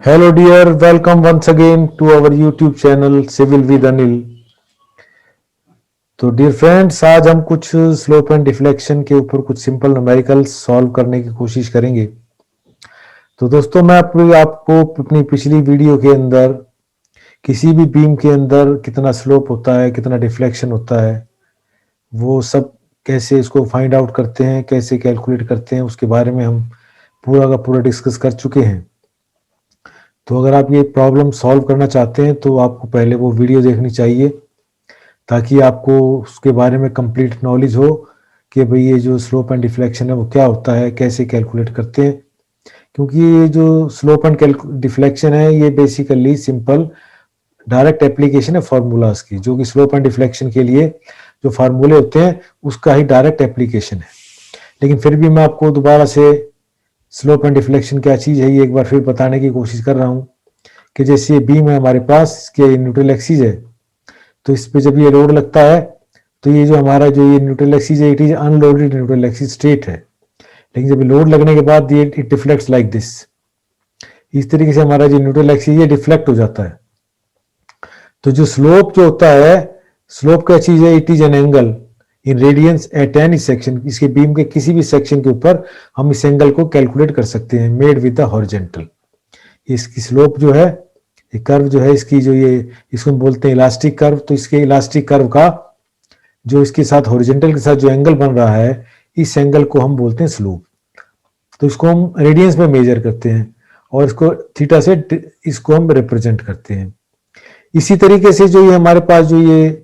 Hello dear, welcome once again to our YouTube channel Civil with Anil। तो dear friends, आज हम कुछ slope and deflection के ऊपर कुछ सिंपल न्यूमेरिकल्स सॉल्व करने की कोशिश करेंगे। तो दोस्तों, मैं आपको अपनी पिछली वीडियो के अंदर किसी भी बीम के अंदर कितना स्लोप होता है, कितना डिफ्लेक्शन होता है, वो सब कैसे इसको फाइंड आउट करते हैं, कैसे कैलकुलेट करते हैं, उसके बारे में हम पूरा का पूरा डिस्कस कर चुके हैं। तो अगर आप ये प्रॉब्लम सॉल्व करना चाहते हैं तो आपको पहले वो वीडियो देखनी चाहिए, ताकि आपको उसके बारे में कंप्लीट नॉलेज हो कि भाई ये जो स्लोप एंड डिफ्लेक्शन है वो क्या होता है, कैसे कैलकुलेट करते हैं। क्योंकि ये जो स्लोप एंड डिफ्लेक्शन है ये बेसिकली सिंपल डायरेक्ट एप्लीकेशन है फार्मूलाज की, जो कि स्लोप एंड डिफ्लेक्शन के लिए जो फार्मूले होते हैं उसका ही डायरेक्ट एप्लीकेशन है। लेकिन फिर भी मैं आपको दोबारा से स्लोप एंड डिफ्लेक्शन क्या चीज़ है ये एक बार फिर बताने की कोशिश कर रहा हूँ कि जैसे ये बीम है हमारे पास, इसके न्यूट्रल एक्सिस है, तो इस पे जब ये लोड लगता है तो ये जो हमारा जो ये न्यूट्रल एक्सिस है, it is unloaded neutral axis state है। लेकिन जब लोड लगने के बाद ये इट डिफ्लेक्ट्स लाइक दिस, इस तरीके से हमारा जो न्यूट्रल एक्सिस ये डिफ्लेक्ट हो जाता है। तो जो स्लोप जो होता है, स्लोप क्या चीज है, it is an angle in radiance at any section. इसके बीम के किसी भी सेक्शन के ऊपर हम इस एंगल को कैलकुलेट कर सकते हैं, मेड विद द हॉरिजेंटल। इसकी स्लोप जो है, ये कर्व जो है इसकी, जो ये इसको हम बोलते हैं इलास्टिक कर्व, तो इसके इलास्टिक कर्व का जो इसके साथ हॉरिजेंटल के साथ जो एंगल बन रहा है, इस एंगल को हम बोलते हैं स्लोप। तो इसको हम रेडियंस में मेजर करते हैं और इसको थीटा से इसको हम रिप्रेजेंट करते हैं। इसी तरीके से जो ये हमारे पास जो ये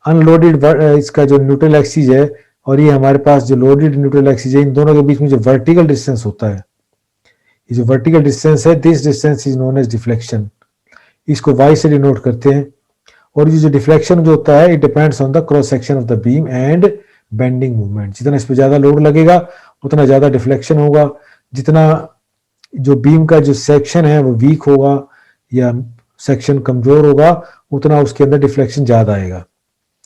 अनलोडेड इसका जो न्यूट्रल एक्सिस है और ये हमारे पास जो लोडेड न्यूट्रल एक्सिस है, इन दोनों के बीच में जो वर्टिकल डिस्टेंस होता है, ये जो वर्टिकल डिस्टेंस है, this distance is known as deflection. इसको y से डिनोट करते हैं। और ये जो डिफ्लेक्शन जो होता है, it depends on the cross section of the beam and bending movement. जितना इस पर ज्यादा लोड लगेगा उतना ज्यादा डिफ्लेक्शन होगा। जितना जो बीम का जो सेक्शन है वो वीक होगा या सेक्शन कमजोर होगा, उतना उसके अंदर डिफ्लेक्शन ज्यादा आएगा।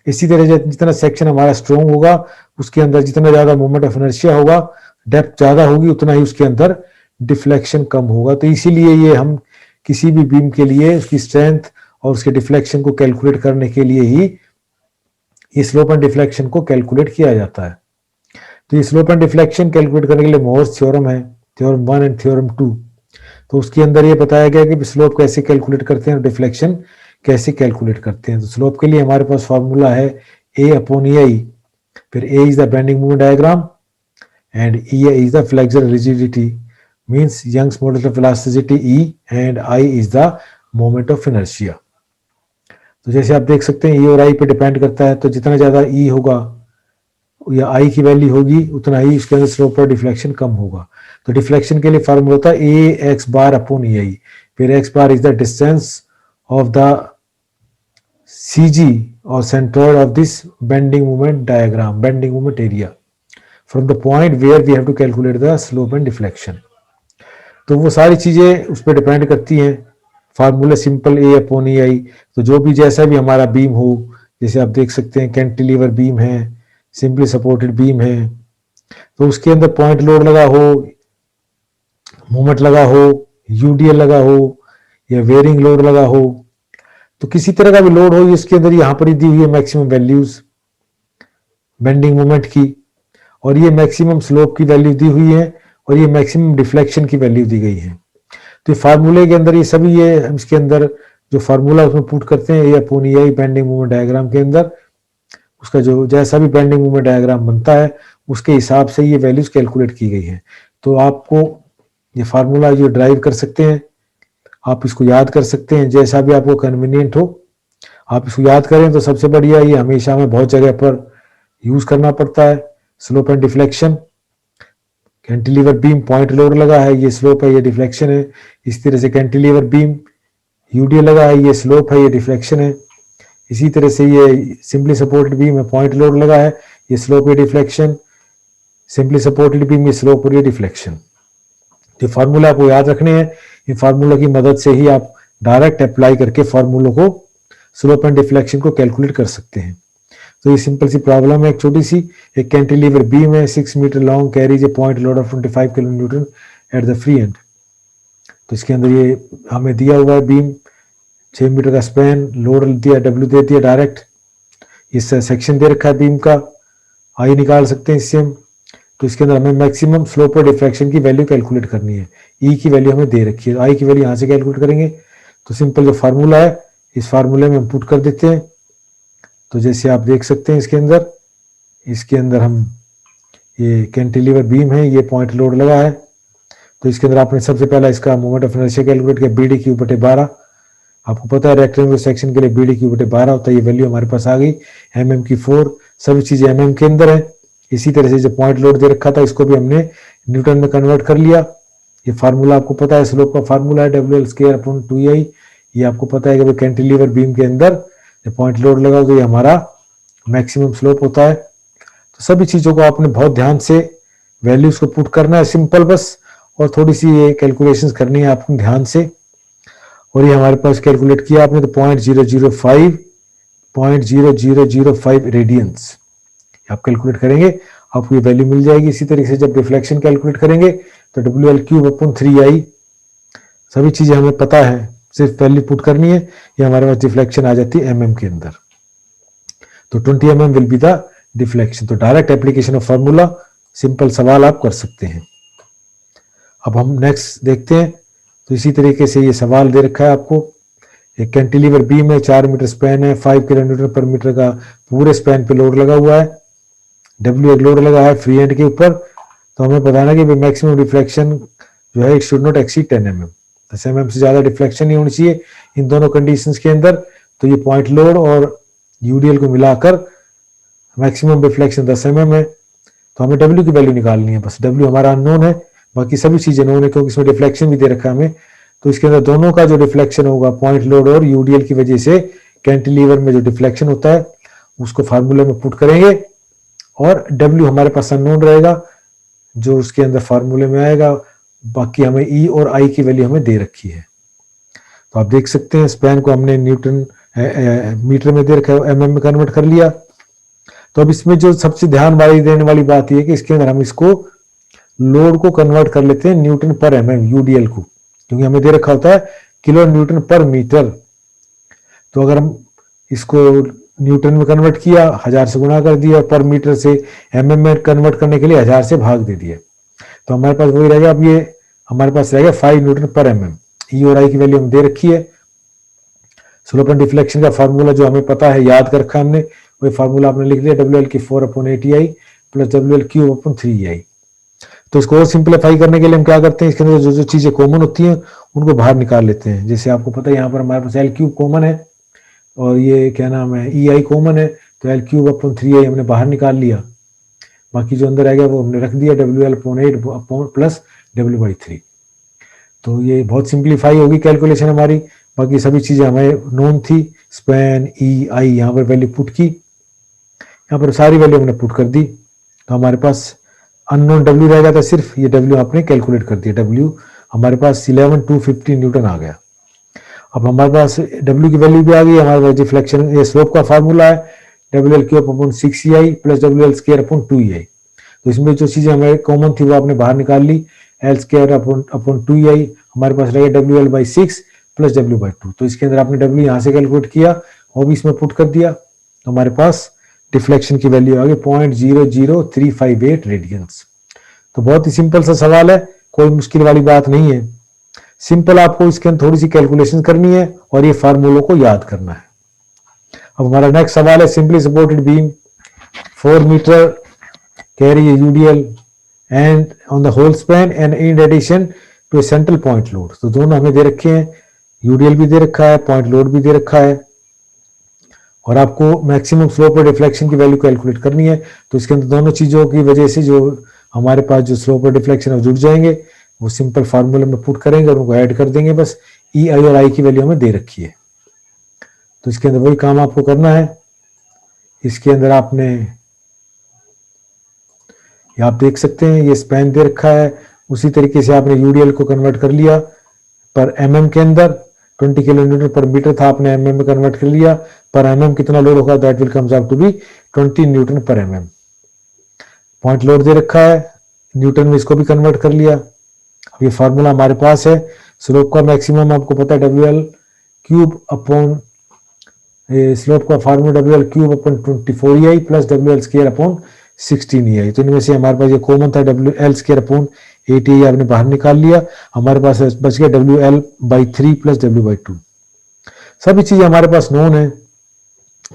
इसी तरह जितना सेक्शन हमारा स्ट्रॉन्ग होगा, उसके अंदर जितना ज्यादा मूवमेंट ऑफ इनर्शिया होगा, डेप्थ ज्यादा होगी, उतना ही उसके अंदर डिफ्लेक्शन कम होगा। तो इसीलिए ये हम किसी भी बीम के लिए उसकी स्ट्रेंथ और उसके डिफ्लेक्शन को कैलकुलेट करने के लिए ही ये स्लोप एंड डिफ्लेक्शन को कैलकुलेट किया जाता है। तो ये स्लोप एंड डिफ्लेक्शन कैलकुलेट करने के लिए मोर्स थ्योरम है, थ्योरम 1 एंड थ्योरम 2। तो उसके अंदर ये बताया गया कि स्लोप कैसे कैलकुलेट करते हैं और डिफ्लेक्शन कैसे कैलकुलेट करते हैं। तो स्लोप के लिए हमारे पास फॉर्मूला है ए अपॉन ए आई, फिर A is the bending moment diagram and E is the flexural rigidity, means Young's modulus of elasticity E, and I is the moment of inertia. तो जैसे आप देख सकते हैं, ई और आई पे डिपेंड करता है, तो जितना ज्यादा ई होगा या आई की वैल्यू होगी उतना ही उसके अंदर स्लोप और डिफ्लेक्शन कम होगा। तो डिफ्लेक्शन के लिए फार्मूला होता है ए एक्स बार अपॉन ई आई, फिर x bar is the distance of the CG or centroid of this bending moment diagram, bending moment area, from the point where we have to calculate the slope and deflection। तो वो सारी चीजें उस पर depend करती हैं। Formula simple A upon A आई। तो जो भी जैसा भी हमारा बीम हो, जैसे आप देख सकते हैं कैंटिलीवर बीम है, सिंपली सपोर्टेड बीम है, तो उसके अंदर पॉइंट लोड लगा हो, मूवमेंट लगा हो, यूडीएल लगा हो या वेरिंग लोड लगा हो, तो किसी तरह का भी लोड हो, इसके अंदर यहाँ पर दी हुई है मैक्सिमम वैल्यूज बेंडिंग मोमेंट की, और ये मैक्सिमम स्लोप की वैल्यू दी हुई है, और ये मैक्सिमम डिफ्लेक्शन की वैल्यू दी गई है। तो फार्मूले के अंदर ये सभी ये हम इसके अंदर जो फार्मूला उसमें पुट करते हैं, ए अपॉन ई आई बेंडिंग मोमेंट डायग्राम के अंदर, उसका जो जैसा भी बेंडिंग मोमेंट डायग्राम बनता है उसके हिसाब से ये वैल्यूज कैलकुलेट की गई है। तो आपको ये फार्मूला जो ड्राइव कर सकते हैं, आप इसको याद कर सकते हैं, जैसा भी आपको कन्वीनियंट हो आप इसको याद करें। तो सबसे बढ़िया, ये हमेशा हमें बहुत जगह पर यूज करना पड़ता है। Slope and deflection, cantilever beam point load लगा है, ये स्लोप है, ये डिफ्लेक्शन है। इस तरह से कैंटिलीवर बीम यूडीएल लगा है, ये स्लोप है, ये डिफ्लेक्शन है। इसी तरह से ये सिंपली सपोर्टेड बीम है, पॉइंट लोड लगा है, ये स्लोप, ये डिफ्लेक्शन। सिंपली सपोर्टेड बीम, ये स्लोप और ये डिफ्लेक्शन। जो फार्मूला आपको याद रखने हैं, इन फार्मूला की मदद से ही आप डायरेक्ट अप्लाई करके फार्मूलों को स्लोप एंड डिफ्लेक्शन को कैलकुलेट कर सकते हैं। तो ये सिंपल सी प्रॉब्लम है, एक छोटी सी। एक कैंटिलीवर बीम है, 6 metre long, carries a point load of 25 kilo newton at the free end. तो इसके अंदर ये हमें दिया हुआ है बीम 6 मीटर का स्पैन, लोड दिया, डब्ल्यू दे दिया डायरेक्ट, इस सेक्शन दे रखा है बीम का, आई निकाल सकते हैं इससे हम। तो इसके अंदर हमें मैक्सिमम स्लोप और डिफ्रैक्शन की वैल्यू कैलकुलेट करनी है। ई की वैल्यू हमें दे रखी है, आई की वैल्यू यहाँ से कैलकुलेट करेंगे। तो सिंपल जो फार्मूला है इस फार्मूले में हम पुट कर देते हैं। तो जैसे आप देख सकते हैं इसके अंदर हम ये कैंटिलीवर बीम है, ये पॉइंट लोड लगा है। तो इसके अंदर आपने सबसे पहला इसका मोमेंट ऑफ इनर्शिया कैलकुलेट किया, बी डी क्यू बटे 12। आपको पता है रेक्टेंगुलर सेक्शन के लिए बी डी क्यू बटे 12 होता है। ये वैल्यू हमारे पास आ गई, एम की 4, सभी चीजें एम के अंदर है। इसी तरह से जो पॉइंट लोड दे रखा था इसको भी हमने न्यूटन में कन्वर्ट कर लिया। ये फार्मूला आपको पता है, स्लोप का फार्मूला है WL² / 2EI। ये आपको पता है कि कैंटिलीवर बीम के अंदर पॉइंट लोड लगा तो ये हमारा मैक्सिमम स्लोप होता है। तो सभी चीजों को आपने बहुत ध्यान से वैल्यूज को पुट करना है, सिंपल बस, और थोड़ी सी ये कैलकुलेशंस करनी है आपको ध्यान से। और ये हमारे पास कैलकुलेट किया आपने तो 0.0005 रेडियंस आप कैलकुलेट करेंगे, आपको ये वैल्यू मिल जाएगी। इसी तरीके से जब डिफ्लेक्शन कैलकुलेट करेंगे तो WL³ / 3I, सभी चीजें हमें पता है, सिर्फ वैल्यू पुट करनी है। ये हमारे पास डिफ्लेक्शन आ जाती है mm के अंदर। तो 20 mm will be the deflection. तो direct application of formula, simple सवाल आप कर सकते हैं। अब हम नेक्स्ट देखते हैं। तो इसी तरीके से ये सवाल दे रखा है आपको, एक कैंटिलीवर बीम है, 4 मीटर स्पैन है, 5 kN/m का पूरे स्पैन पे लोड लगा हुआ है, W एक लोड लगा है फ्री एंड के ऊपर। तो हमें बताना कि मैक्सिमम डिफ्लेक्शन जो है it should not exceed 10 mm, 10 mm से ज्यादा डिफ्लेक्शन नहीं होनी चाहिए इन दोनों कंडीशंस के अंदर। तो ये पॉइंट लोड और यूडीएल को मिलाकर मैक्सिमम डिफ्लेक्शन 10 mm है। तो हमें W की वैल्यू निकालनी है, बस W हमारा अननोन है, बाकी सभी चीजें नोन है क्योंकि इसमें डिफ्लेक्शन भी दे रखा है हमें। तो इसके अंदर दोनों का जो डिफ्लेक्शन होगा पॉइंट लोड और यूडीएल की वजह से कैंटिलीवर में जो डिफ्लेक्शन होता है उसको फार्मूले में पुट करेंगे, और W हमारे पास अननोन रहेगा जो उसके अंदर फार्मूले में आएगा। बाकी हमें E और I की वैल्यू हमें दे रखी है। तो आप देख सकते हैं स्पैन को हमने न्यूटन मीटर में दे रखा है, mm में कन्वर्ट कर लिया। तो अब इसमें जो सबसे ध्यान वाली देने वाली बात यह है कि इसके अंदर हम इसको लोड को कन्वर्ट कर लेते हैं Nm/mm यूडीएल को, क्योंकि हमें दे रखा होता है kN/m। तो अगर हम इसको न्यूटन में कन्वर्ट किया, 1000 से गुणा कर दिया, पर मीटर से mm में कन्वर्ट करने के लिए 1000 से भाग दे दिया, तो हमारे पास वही रहेगा। अब ये हमारे पास रहेगा 5 Nm/mm। ई और आई की वैल्यू हम दे रखी है। स्लोप एंड डिफ्लेक्शन का फार्मूला जो हमें पता है, याद कर रखा हमने, वही फार्मूला आपने लिख लिया, WL/4/80I + WL³ / 3I। तो इसको और सिंप्लीफाई करने के लिए हम क्या करते हैं, इसके अंदर जो जो चीजें कॉमन होती हैं उनको बाहर निकाल लेते हैं। जैसे आपको पता है यहाँ पर हमारे पास L³ कॉमन है और ये क्या नाम है EI कॉमन है, तो L³/3I हमने बाहर निकाल लिया। बाकी जो अंदर आ गया वो हमने रख दिया WL/8 + W/3। तो ये बहुत सिंप्लीफाई होगी कैलकुलेशन हमारी। बाकी सभी चीजें हमें नोन थी, स्पैन EI यहाँ पर वैल्यू पुट की, यहाँ पर सारी वैल्यू हमने पुट कर दी। तो हमारे पास अननोन W रह जाता, सिर्फ ये W आपने कैलकुलेट कर दिया। W हमारे पास 11,250 न्यूटन आ गया। अब हमारे पास W की वैल्यू भी आ गई, हमारे पास डिफ्लेक्शन ये स्लोप का फार्मूला है WL³ / 6EI + WL² / 2EI। तो इसमें जो चीजें हमें कॉमन थी वो आपने बाहर निकाल ली। L² / 2EI हमारे पास रहेगा WL/6 + W/2। तो इसके अंदर आपने W यहाँ से कैलकुलेट किया और भी इसमें पुट कर दिया, तो हमारे पास डिफ्लेक्शन की वैल्यू आ गई 0.00358 रेडियंस। तो बहुत ही सिंपल सा सवाल है, कोई मुश्किल वाली बात नहीं है। सिंपल आपको इसके अंदर थोड़ी सी कैलकुलेशन करनी है और ये फार्मूलों को याद करना है। अब हमारा नेक्स्ट सवाल है, simply supported beam 4 metre carry UDL and on the whole span and in addition to a central point load. तो दोनों हमें दे रखे हैं, यूडीएल भी दे रखा है, पॉइंट लोड भी दे रखा है, और आपको मैक्सिमम स्लोप और डिफ्लेक्शन की वैल्यू कैलकुलेट करनी है। तो इसके अंदर दोनों चीजों की वजह से जो हमारे पास जो स्लोप और डिफ्लेक्शन है जुड़ जाएंगे, वो सिंपल फार्मूले में पुट करेंगे और उनको ऐड कर देंगे। बस ई आई और आई की वैल्यू हमें दे रखी है, तो इसके अंदर वही काम आपको करना है। इसके अंदर आपने आप देख सकते हैं ये स्पैन दे रखा है, उसी तरीके से आपने यूडीएल को कन्वर्ट कर लिया पर एमएम के अंदर। 20 kN/m था, आपने mm में कन्वर्ट कर लिया, पर mm कितना लोड होगा, that will comes out to be 20 Nm/mm। Point load दे रखा है, न्यूटन में इसको भी कन्वर्ट कर लिया। अब ये फार्मूला हमारे पास है, स्लोप का मैक्सिमम आपको पता है W L cube upon, slope का formula W L cube upon 24 EI plus W L square upon 16 EI। तो इनमें से हमारे पास ये कॉमन था, W L square upon 8 EI आपने बाहर निकाल लिया, हमारे पास बच गया W L by 3 plus W by 2। सभी चीज़ें हमारे पास नोन है,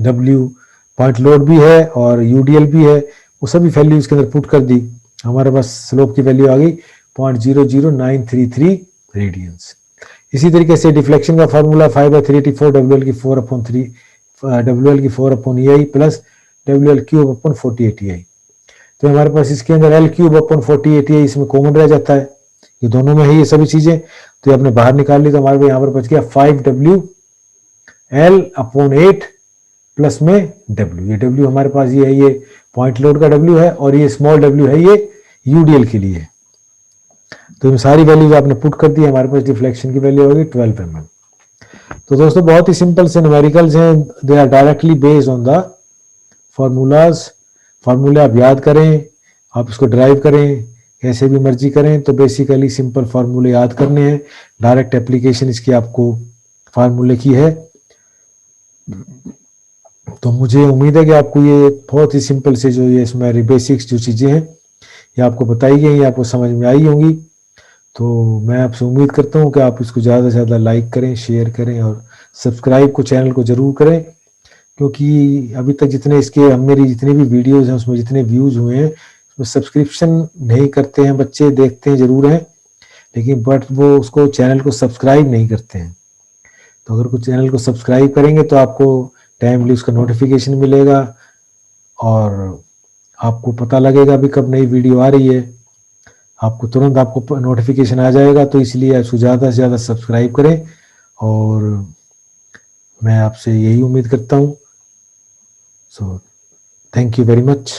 डब्ल्यू पॉइंट लोड भी है और यूडीएल भी है, वो सभी वैल्यू इसके अंदर पुट कर दी, हमारे पास स्लोप की वैल्यू आ गई 0.00933 रेडियंस। इसी तरीके से डिफ्लेक्शन का फार्मूला 5/384 डब्ल्यू एल की 4/3 डब्ल्यू एल की 4/E I plus W L cube upon 48 EI। तो हमारे पास इसके अंदर एल क्यूब अपॉन 48 EI इसमें कॉमन रह जाता है, ये दोनों में है ये सभी चीजें, तो ये आपने बाहर निकाल ली, तो हमारे पास यहाँ पर बच गया 5W एल अपॉन 8 प्लस में W। ये W हमारे पास ये है, ये पॉइंट लोड का W है और ये स्मॉल W है, ये यूडीएल के लिए। तो इन सारी वैल्यूज आपने पुट कर दी, हमारे पास डिफ्लेक्शन की वैल्यू होगी 12 mm। तो दोस्तों बहुत ही सिंपल से न्यूमेरिकल्स हैं, they are directly based on the formulas. फार्मूले आप याद करें, आप इसको ड्राइव करें, कैसे भी मर्जी करें, तो बेसिकली सिंपल फार्मूले याद करने हैं, डायरेक्ट एप्लीकेशन इसकी आपको फार्मूले की है। तो मुझे उम्मीद है कि आपको ये बहुत ही सिंपल से जो ये इसमें बेसिक्स जो चीज़ें हैं ये आपको बताई गई, आपको समझ में आई होंगी। तो मैं आपसे उम्मीद करता हूँ कि आप इसको ज़्यादा से ज़्यादा लाइक करें, शेयर करें और सब्सक्राइब को चैनल को ज़रूर करें, क्योंकि अभी तक जितने इसके मेरी जितनी भी वीडियोज़ हैं उसमें जितने व्यूज़ हुए हैं उसमें सब्सक्रिप्शन नहीं करते हैं बच्चे, देखते हैं ज़रूर हैं लेकिन बट वो उसको चैनल को सब्सक्राइब नहीं करते हैं। तो अगर कुछ चैनल को सब्सक्राइब करेंगे तो आपको टाइमली उसका नोटिफिकेशन मिलेगा और आपको पता लगेगा अभी कब नई वीडियो आ रही है, आपको तुरंत आपको नोटिफिकेशन आ जाएगा। तो इसलिए इसको ज़्यादा से ज़्यादा सब्सक्राइब करें और मैं आपसे यही उम्मीद करता हूँ। So thank you very much.